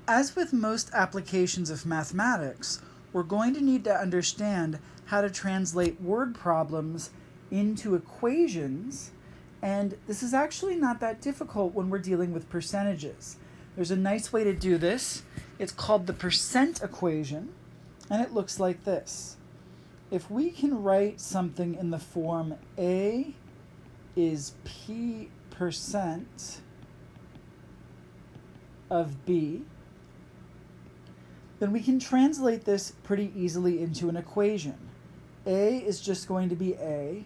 As with most applications of mathematics, we're going to need to understand how to translate word problems into equations, and this is actually not that difficult when we're dealing with percentages. There's a nice way to do this. It's called the percent equation, and it looks like this. If we can write something in the form A is P percent of B, then we can translate this pretty easily into an equation. A is just going to be A.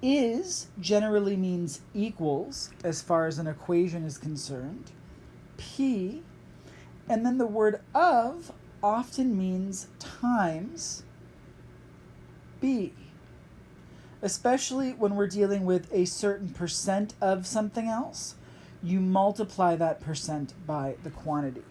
Is generally means equals as far as an equation is concerned. P, and then the word of often means times B, especially when we're dealing with a certain percent of something else. You multiply that percent by the quantity.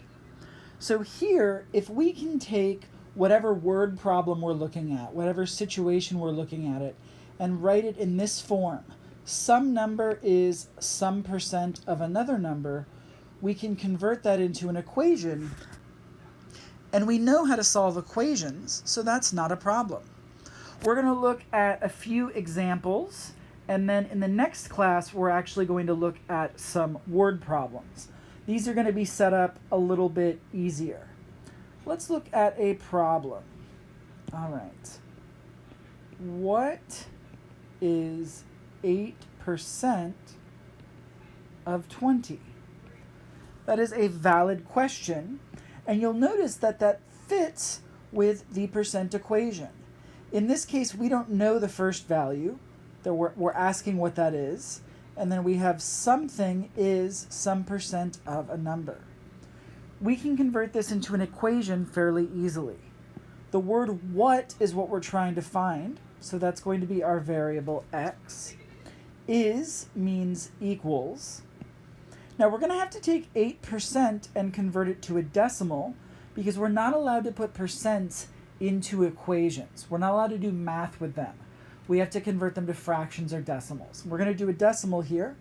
So here, if we can take whatever word problem we're looking at, whatever situation we're looking at it, and write it in this form, some number is some percent of another number, we can convert that into an equation, and we know how to solve equations, so that's not a problem. We're going to look at a few examples, and then in the next class, we're actually going to look at some word problems. These are going to be set up a little bit easier. Let's look at a problem. All right. What is 8% of 20? That is a valid question, and you'll notice that that fits with the percent equation. In this case, we don't know the first value, that we're asking what that is, and then we have something is some percent of a number. We can convert this into an equation fairly easily. The word what is what we're trying to find, so that's going to be our variable x. Is means equals. Now we're going to have to take 8% and convert it to a decimal because we're not allowed to put percents into equations. We're not allowed to do math with them. We have to convert them to fractions or decimals. We're going to do a decimal here.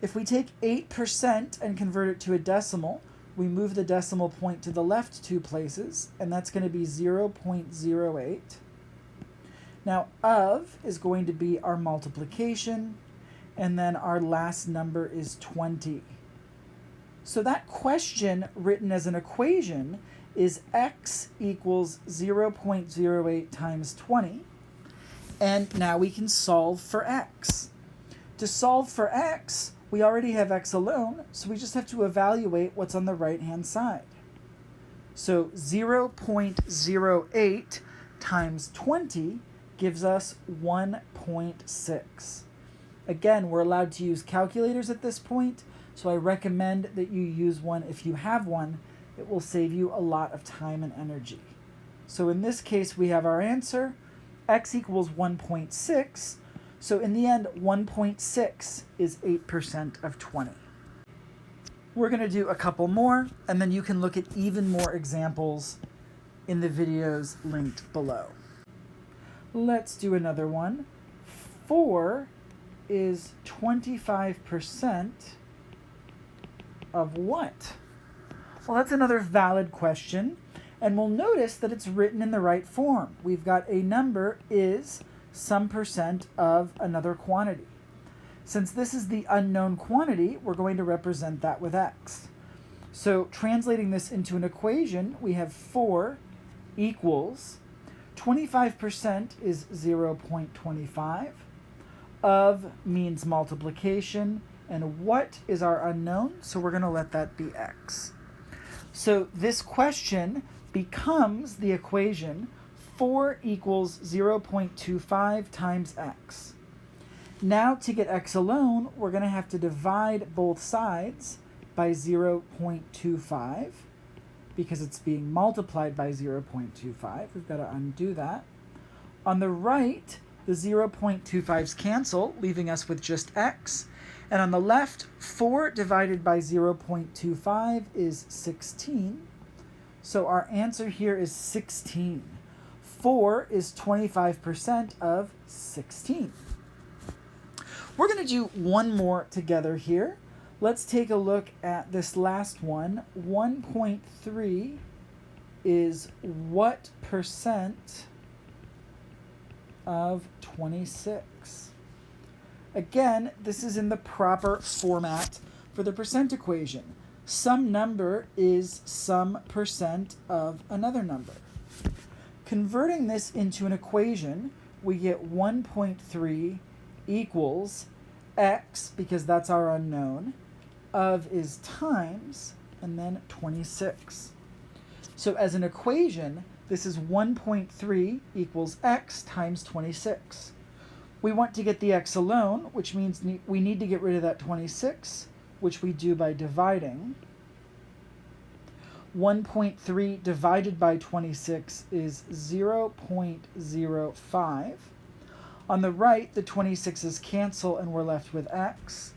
If we take 8% and convert it to a decimal, we move the decimal point to the left 2 places, and that's going to be 0.08. Now, of is going to be our multiplication, and then our last number is 20. So that question written as an equation is x equals 0.08 times 20. And now we can solve for x. To solve for x, we already have x alone, so we just have to evaluate what's on the right-hand side. So 0.08 times 20 gives us 1.6. Again, we're allowed to use calculators at this point, so I recommend that you use one if you have one. It will save you a lot of time and energy. So in this case, we have our answer. X equals 1.6. So in the end, 1.6 is 8% of 20. We're going to do a couple more, and then you can look at even more examples in the videos linked below. Let's do another one. 4 is 25% of what? Well, that's another valid question, and we'll notice that it's written in the right form. We've got a number is some percent of another quantity. Since this is the unknown quantity, we're going to represent that with x. So translating this into an equation, we have 4 equals 25% is 0.25. Of means multiplication, and what is our unknown? So we're going to let that be x. So this question becomes the equation 4 equals 0.25 times x. Now to get x alone, we're going to have to divide both sides by 0.25 because it's being multiplied by 0.25. We've got to undo that. On the right, the 0.25s cancel, leaving us with just x. And on the left, 4 divided by 0.25 is 16. So our answer here is 16. 4 is 25% of 16. We're going to do one more together here. Let's take a look at this last one. 1.3 is what percent of 26? Again, this is in the proper format for the percent equation. Some number is some percent of another number. Converting this into an equation, we get 1.3 equals x, because that's our unknown, of is times, and then 26. So as an equation, this is 1.3 equals x times 26. We want to get the x alone, which means we need to get rid of that 26, which we do by dividing. 1.3 divided by 26 is 0.05. On the right, the 26's cancel, and we're left with x.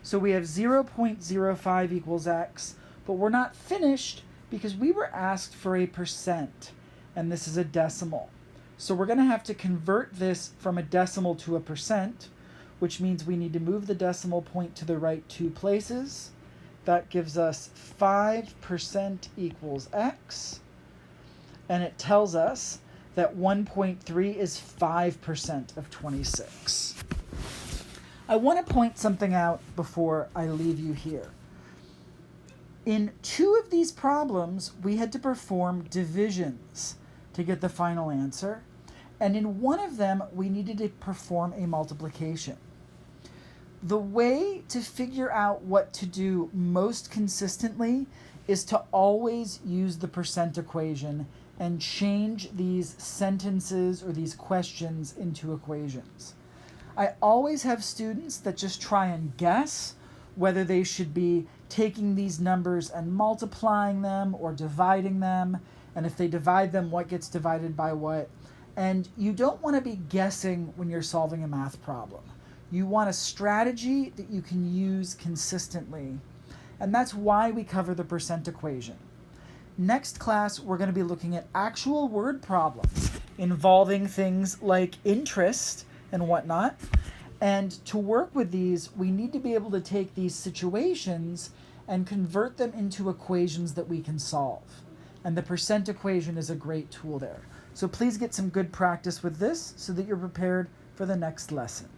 So we have 0.05 equals x, but we're not finished because we were asked for a percent, and this is a decimal. So we're going to have to convert this from a decimal to a percent, which means we need to move the decimal point to the right 2 places. That gives us 5% equals x, and it tells us that 1.3 is 5% of 26. I want to point something out before I leave you here. In 2 of these problems, we had to perform divisions to get the final answer, and in 1 of them, we needed to perform a multiplication. The way to figure out what to do most consistently is to always use the percent equation and change these sentences or these questions into equations. I always have students that just try and guess whether they should be taking these numbers and multiplying them or dividing them, and if they divide them, what gets divided by what. And you don't want to be guessing when you're solving a math problem. You want a strategy that you can use consistently, and that's why we cover the percent equation. Next class, we're going to be looking at actual word problems involving things like interest and whatnot. And to work with these, we need to be able to take these situations and convert them into equations that we can solve. And the percent equation is a great tool there. So please get some good practice with this so that you're prepared for the next lesson.